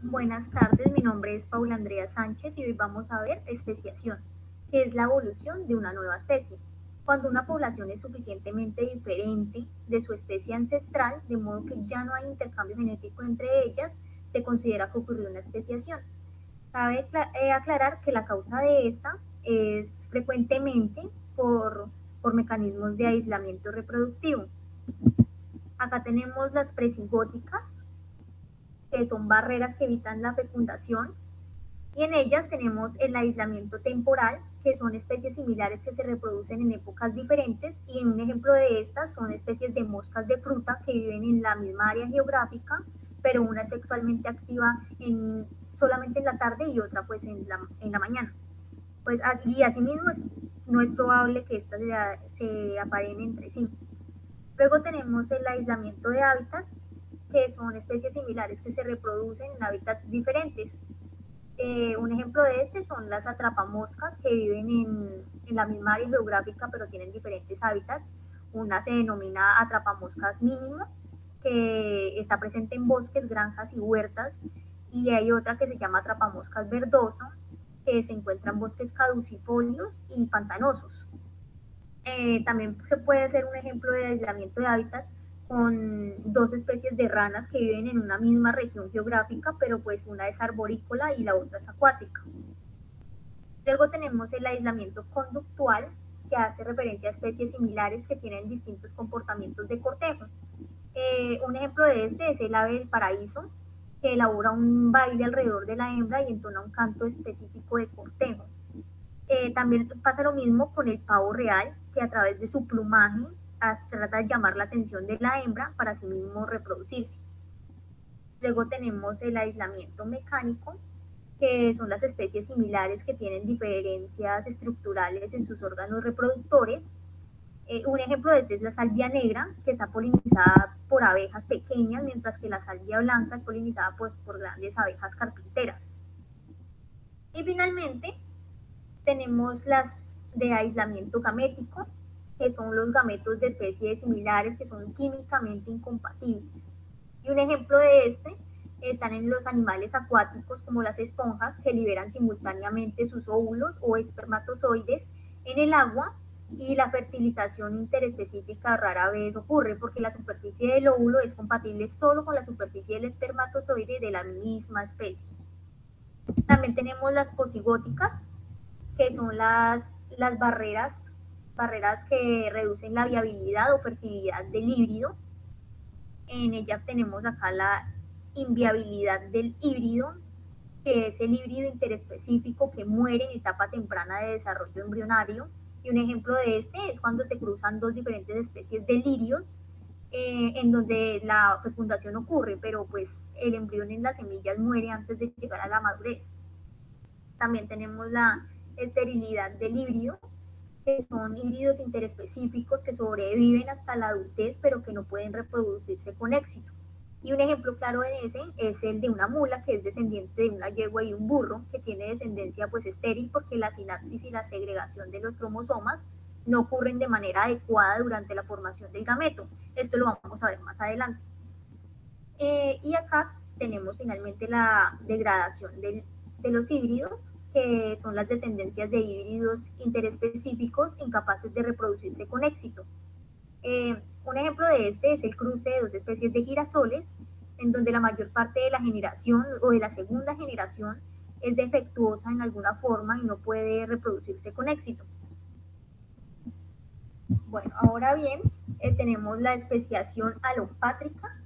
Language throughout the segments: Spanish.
Buenas tardes, mi nombre es Paula Andrea Sánchez y hoy vamos a ver especiación, que es la evolución de una nueva especie. Cuando una población es suficientemente diferente de su especie ancestral, de modo que ya no hay intercambio genético entre ellas, se considera que ocurrió una especiación. Cabe aclarar que la causa de esta es frecuentemente por mecanismos de aislamiento reproductivo. Acá tenemos las presigóticas, que son barreras que evitan la fecundación, y en ellas tenemos el aislamiento temporal, que son especies similares que se reproducen en épocas diferentes, y un ejemplo de estas son especies de moscas de fruta que viven en la misma área geográfica, pero una es sexualmente activa solamente en la tarde y otra pues en la mañana. Pues, y asimismo no es probable que estas se aparen entre sí. Luego tenemos el aislamiento de hábitat, que son especies similares que se reproducen en hábitats diferentes. Un ejemplo de este son las atrapamoscas que viven en la misma área geográfica pero tienen diferentes hábitats. Una se denomina atrapamoscas mínimo, que está presente en bosques, granjas y huertas, y hay otra que se llama atrapamoscas verdoso, que se encuentra en bosques caducifolios y pantanosos. También se puede hacer un ejemplo de aislamiento de hábitat con dos especies de ranas que viven en una misma región geográfica, pero pues una es arborícola y la otra es acuática. Luego tenemos el aislamiento conductual, que hace referencia a especies similares que tienen distintos comportamientos de cortejo. Un ejemplo de este es el ave del paraíso, que elabora un baile alrededor de la hembra y entona un canto específico de cortejo. También pasa lo mismo con el pavo real, que a través de su plumaje trata de llamar la atención de la hembra para sí mismo reproducirse. Luego tenemos el aislamiento mecánico, que son las especies similares que tienen diferencias estructurales en sus órganos reproductores. Un ejemplo de este es la salvia negra, que está polinizada por abejas pequeñas, mientras que la salvia blanca es polinizada pues, por grandes abejas carpinteras. Y finalmente tenemos las de aislamiento gamético, que son los gametos de especies similares que son químicamente incompatibles. Y un ejemplo de este están en los animales acuáticos como las esponjas, que liberan simultáneamente sus óvulos o espermatozoides en el agua, y la fertilización interespecífica rara vez ocurre porque la superficie del óvulo es compatible solo con la superficie del espermatozoide de la misma especie. También tenemos las posigóticas, que son las barreras que reducen la viabilidad o fertilidad del híbrido. En ella tenemos acá la inviabilidad del híbrido, que es el híbrido interespecífico que muere en etapa temprana de desarrollo embrionario. Y un ejemplo de este es cuando se cruzan dos diferentes especies de lirios, en donde la fecundación ocurre, pero pues el embrión en las semillas muere antes de llegar a la madurez. También tenemos la esterilidad del híbrido, que son híbridos interespecíficos que sobreviven hasta la adultez, pero que no pueden reproducirse con éxito. Y un ejemplo claro de ese es el de una mula que es descendiente de una yegua y un burro, que tiene descendencia pues estéril porque la sinapsis y la segregación de los cromosomas no ocurren de manera adecuada durante la formación del gameto. Esto lo vamos a ver más adelante. Y acá tenemos finalmente la degradación de los híbridos, que son las descendencias de híbridos interespecíficos incapaces de reproducirse con éxito. Un ejemplo de este es el cruce de dos especies de girasoles, en donde la mayor parte de la generación o de la segunda generación es defectuosa en alguna forma y no puede reproducirse con éxito. Bueno, ahora bien, tenemos la especiación alopátrica,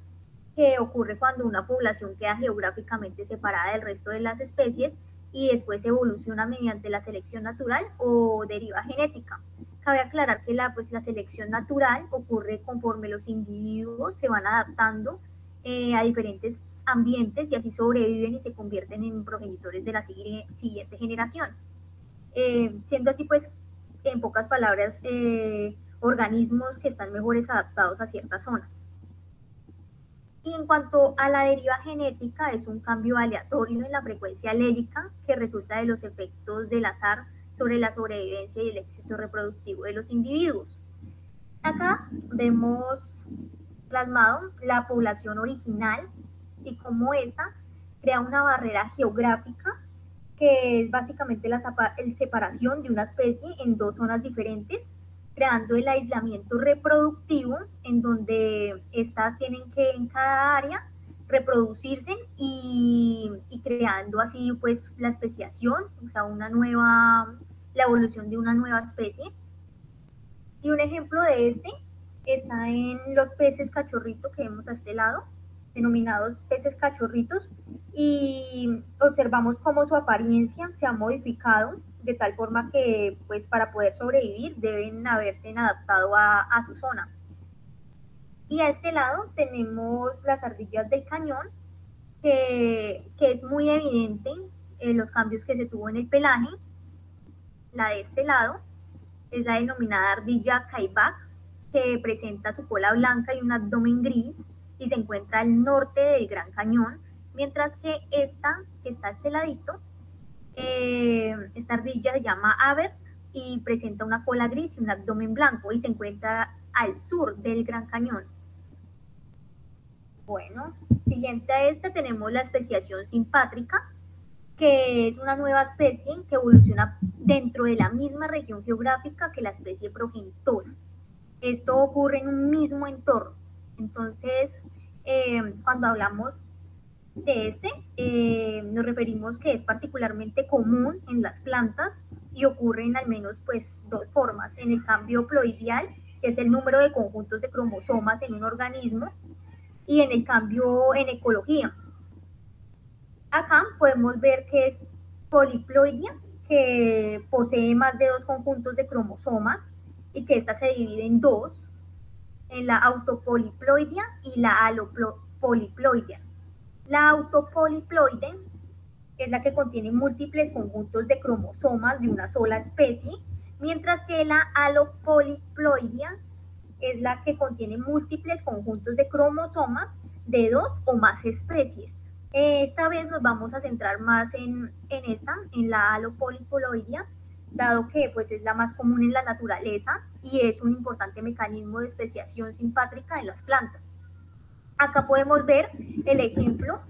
que ocurre cuando una población queda geográficamente separada del resto de las especies y después evoluciona mediante la selección natural o deriva genética. Cabe aclarar que la selección natural ocurre conforme los individuos se van adaptando a diferentes ambientes y así sobreviven y se convierten en progenitores de la siguiente generación. Siendo así, pues, en pocas palabras, organismos que están mejores adaptados a ciertas zonas. Y en cuanto a la deriva genética, es un cambio aleatorio en la frecuencia alélica que resulta de los efectos del azar sobre la sobrevivencia y el éxito reproductivo de los individuos. Acá vemos plasmado la población original, y cómo esta crea una barrera geográfica que es básicamente la separación de una especie en dos zonas diferentes, creando el aislamiento reproductivo en donde estas tienen que en cada área reproducirse y creando así pues la especiación, o sea, la evolución de una nueva especie. Y un ejemplo de este está en los peces cachorrito que vemos a este lado, denominados peces cachorritos, y observamos cómo su apariencia se ha modificado de tal forma que pues para poder sobrevivir deben haberse adaptado a su zona. Y a este lado tenemos las ardillas del cañón, que es muy evidente los cambios que se tuvo en el pelaje. La de este lado es la denominada ardilla Kaibak, que presenta su cola blanca y un abdomen gris y se encuentra al norte del Gran Cañón, mientras que esta, que está a este ladito, esta ardilla se llama Avert y presenta una cola gris y un abdomen blanco y se encuentra al sur del Gran Cañón. Bueno, siguiente a esta tenemos la especiación simpátrica, que es una nueva especie que evoluciona dentro de la misma región geográfica que la especie progenitora. Esto ocurre en un mismo entorno. Entonces, cuando hablamos de este, nos referimos que es particularmente común en las plantas y ocurre en al menos pues dos formas. En el cambio ploidial, que es el número de conjuntos de cromosomas en un organismo, y en el cambio en ecología. Acá podemos ver que es poliploidia, que posee más de dos conjuntos de cromosomas y que esta se divide en dos, en la autopoliploidia y la alopoliploidia. La autopoliploide es la que contiene múltiples conjuntos de cromosomas de una sola especie, mientras que la alopoliploidia es la que contiene múltiples conjuntos de cromosomas de dos o más especies. Esta vez nos vamos a centrar más en la alopoliploidia, dado que pues, es la más común en la naturaleza y es un importante mecanismo de especiación simpátrica en las plantas. Acá podemos ver el ejemplo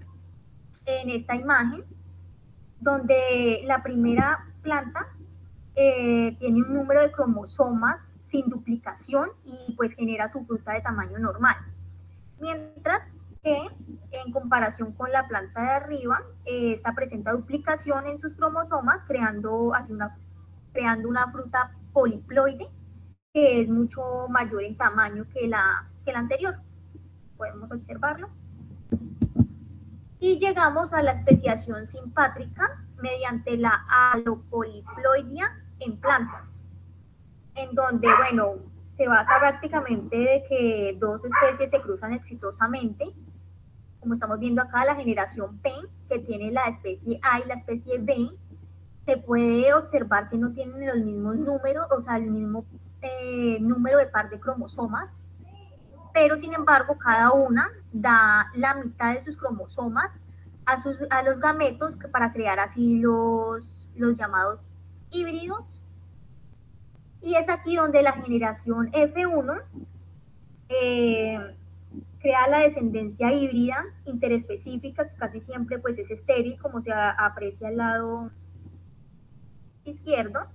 en esta imagen, donde la primera planta tiene un número de cromosomas sin duplicación y pues genera su fruta de tamaño normal. Mientras que en comparación con la planta de arriba, esta presenta duplicación en sus cromosomas, creando una fruta poliploide que es mucho mayor en tamaño que la anterior. Podemos observarlo. Y llegamos a la especiación simpátrica mediante la alopoliploidia en plantas, en donde, bueno, se basa prácticamente de que dos especies se cruzan exitosamente, como estamos viendo acá, la generación P, que tiene la especie A y la especie B, se puede observar que no tienen los mismos números, o sea, el mismo número de par de cromosomas, pero sin embargo cada una da la mitad de sus cromosomas a los gametos para crear así los llamados híbridos. Y es aquí donde la generación F1 crea la descendencia híbrida interespecífica, que casi siempre pues, es estéril, como se aprecia al lado izquierdo,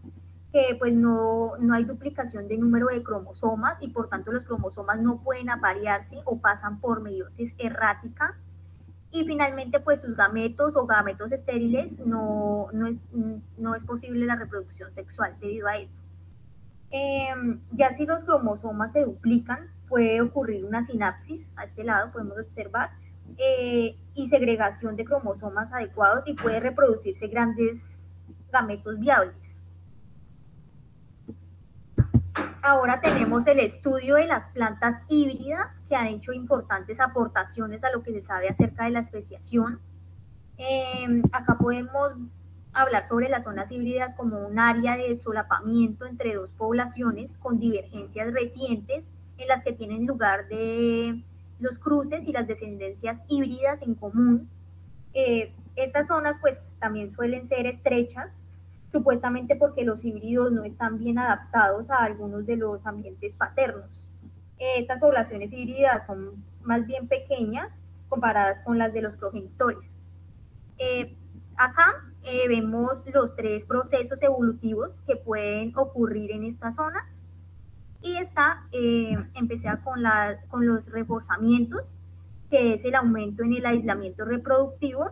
que pues no hay duplicación de número de cromosomas y por tanto los cromosomas no pueden aparearse o pasan por meiosis errática. Y finalmente pues sus gametos o gametos estériles no es posible la reproducción sexual debido a esto. Ya si los cromosomas se duplican, puede ocurrir una sinapsis, a este lado podemos observar, y segregación de cromosomas adecuados y puede reproducirse grandes gametos viables. Ahora tenemos el estudio de las plantas híbridas que han hecho importantes aportaciones a lo que se sabe acerca de la especiación. Acá podemos hablar sobre las zonas híbridas como un área de solapamiento entre dos poblaciones con divergencias recientes en las que tienen lugar de los cruces y las descendencias híbridas en común. Estas zonas pues también suelen ser estrechas, supuestamente porque los híbridos no están bien adaptados a algunos de los ambientes paternos. Estas poblaciones híbridas son más bien pequeñas comparadas con las de los progenitores. Acá vemos los 3 procesos evolutivos que pueden ocurrir en estas zonas y empecé con los reforzamientos, que es el aumento en el aislamiento reproductivo,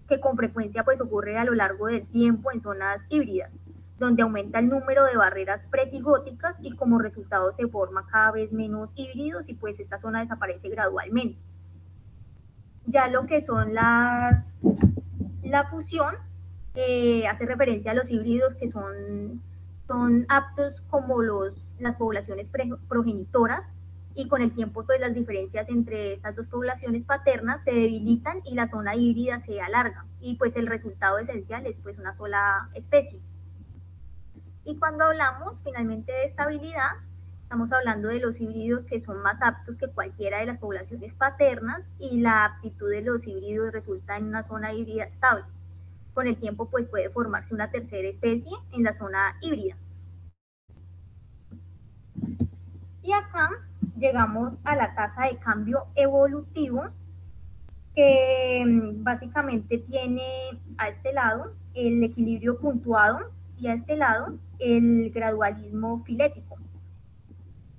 que con frecuencia pues ocurre a lo largo del tiempo en zonas híbridas, donde aumenta el número de barreras presigóticas y como resultado se forma cada vez menos híbridos y pues esta zona desaparece gradualmente. Ya lo que son la fusión hace referencia a los híbridos que son aptos como las poblaciones progenitoras, y con el tiempo pues las diferencias entre estas dos poblaciones paternas se debilitan y la zona híbrida se alarga y pues el resultado esencial es pues una sola especie. Y cuando hablamos finalmente de estabilidad, estamos hablando de los híbridos que son más aptos que cualquiera de las poblaciones paternas, y la aptitud de los híbridos resulta en una zona híbrida estable. Con el tiempo pues puede formarse una tercera especie en la zona híbrida. Y acá llegamos a la tasa de cambio evolutivo, que básicamente tiene a este lado el equilibrio puntuado y a este lado el gradualismo filético.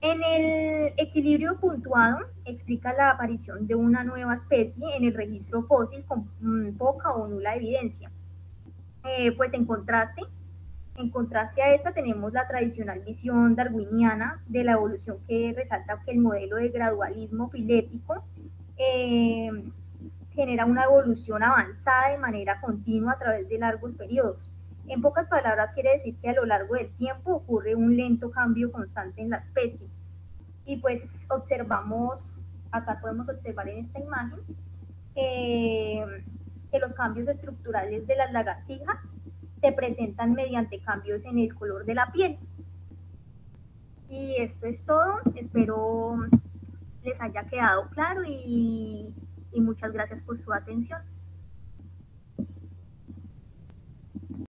En el equilibrio puntuado explica la aparición de una nueva especie en el registro fósil con poca o nula evidencia. Pues en contraste a esta tenemos la tradicional visión darwiniana de la evolución, que resalta que el modelo de gradualismo filético eh, genera una evolución avanzada de manera continua a través de largos periodos. En pocas palabras, quiere decir que a lo largo del tiempo ocurre un lento cambio constante en la especie. Y pues acá podemos observar en esta imagen, que los cambios estructurales de las lagartijas se presentan mediante cambios en el color de la piel. Y esto es todo, espero les haya quedado claro y muchas gracias por su atención.